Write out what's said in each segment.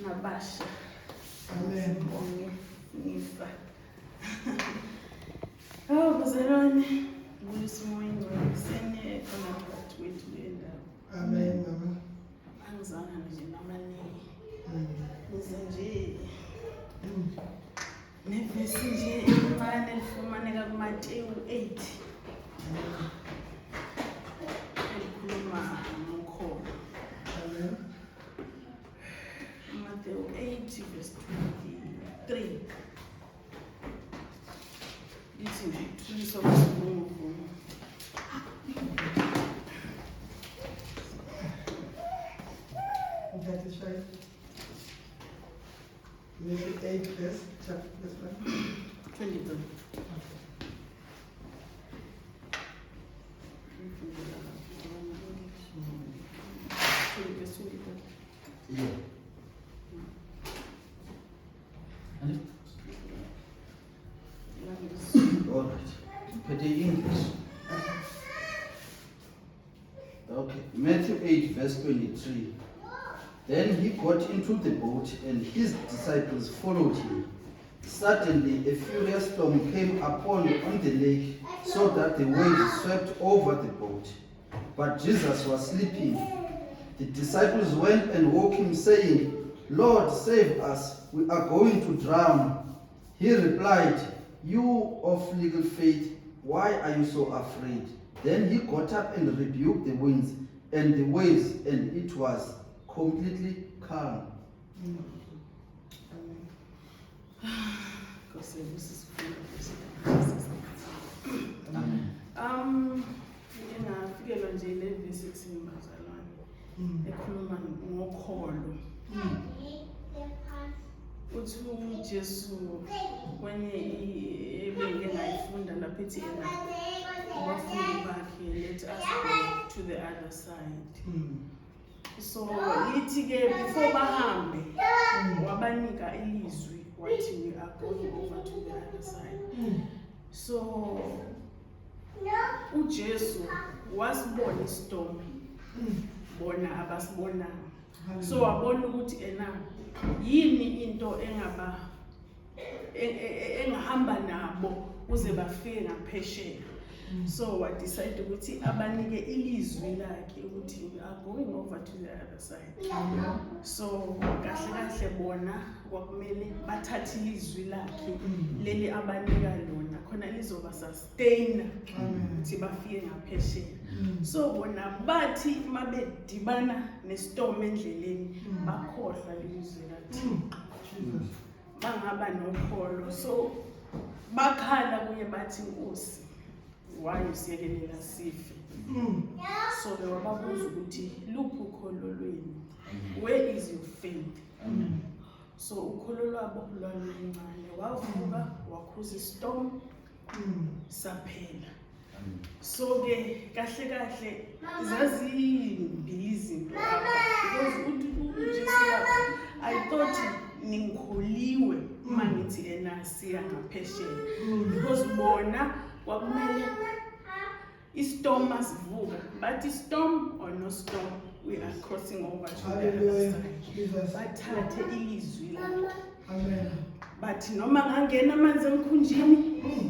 nabasha. Amen. Ngifa. Oh, bazalwane, ngiyisimoya ngiyisene khona phakathi wethu lendawo. Amen, mama. Angizanga nje namaningi. Ngize nje nevesi nje encane lifumaneka kuMateyu 8. Elikhuluma ngokholo. Amen. Matthew 8 verse 23. Lithi nje thuliswa kwesibungu. That is right. Matthew 8 verse, chapter verse 23. Yeah. All right. Put the English. Okay. Matthew 8, verse 23. Then he got into the boat, and his disciples followed him. Suddenly, a furious storm came upon on the lake, so that the waves swept over the boat. But Jesus was sleeping. The disciples went and woke him, saying, "Lord, save us, we are going to drown." He replied, "You of little faith, why are you so afraid?" Then he got up and rebuked the winds and the waves, and it was completely calm. Ngingafikelwa nje le verse 16 bazalwane. Ekhuluma ngokholo. Uthi uJesu kwenye ebenge ngayifunda lapha ethi yena abafundi bakhe, let us go to the other side. So lithi ke before bahambe wabanika ilizwi wathi we are going over to the other side. So uJesu wasibona istorm, bona abasibona. So wabona ukuthi yini into engahamba nabo uze bafike ngaphesheya. So what decided ukuthi abanike ilizwi lakhe ukuthi we are going over to the other side. So kahle bona kwakumele bathathe ilizwi lakhe leli abanika lona khona lizoba sustain ukuthi bafike ngaphesheya. So bona bathi mabedibana nestorm endleleni bakhohlwa ilizwi lakhe. Bangaba nokholo. So bakhala kuye bathi Nkosi, why usiyekelela sife? So wababuza ukuthi luphi ukholo lwenu? Where is your faith? So ukholo lwabo lwaluncane, wavuka wakhuza istorm saphela. So ke kahle zazimbili izinto because uJesu I thought ningikholiwe mangithi siya ngaphesheya because bona kwakumele istorm asivuka, but storm or no storm we are crossing over to the other side. Bathathe ilizwi lakhe. Amen. But noma ngangena amanzi emkhunjini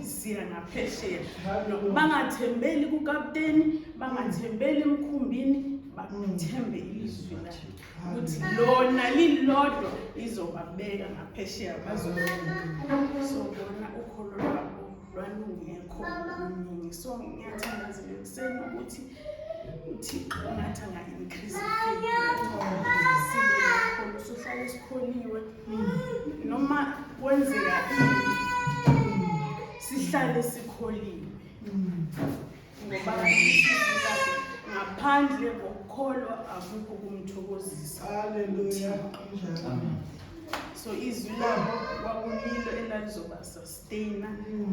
siya ngaphesheya. Bangathembeli kukapteni, bangathembeli emkhumbini, bathembe ilizwi lakhe ukuthi lona lilodwa lizobabeka ngaphesheya bazofika. So bona ukholo lwabo lwalungekho kuningi. So ngiyathandazela ekuseni ukuthi uThixo ngathi anga-increase faith. Sohlala sikholiwe noma kwenzeka sihlale sikholiwe ngoba ngaphandle kokukholwa akukho kumthokozisa. Hallelujah. Amen. So izwi labo kwakulilo elalizoba sustain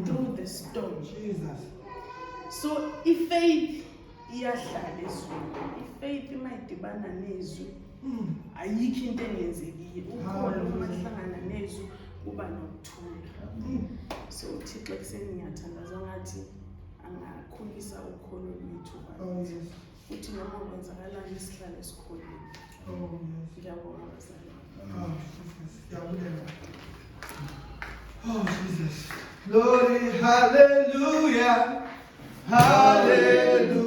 through the storm. Jesus. So ifaith iyahlala ezweni. Ifaith mayidibana nezwi ayikho into engenzekiyo. Ukholo uma hlangana nezwi kuba nokuthula. So uThixo ekseni ngiyathandaza ngathi angakhulisa ukholo lwethu. Oh yes. Uthi noma kwenzakalani isihlale esikholiwe. Oh, yes. Ngiyabonga bazali. Oh, Jesus. Siyabulela. Oh, Jesus. Glory, hallelujah. Hallelujah.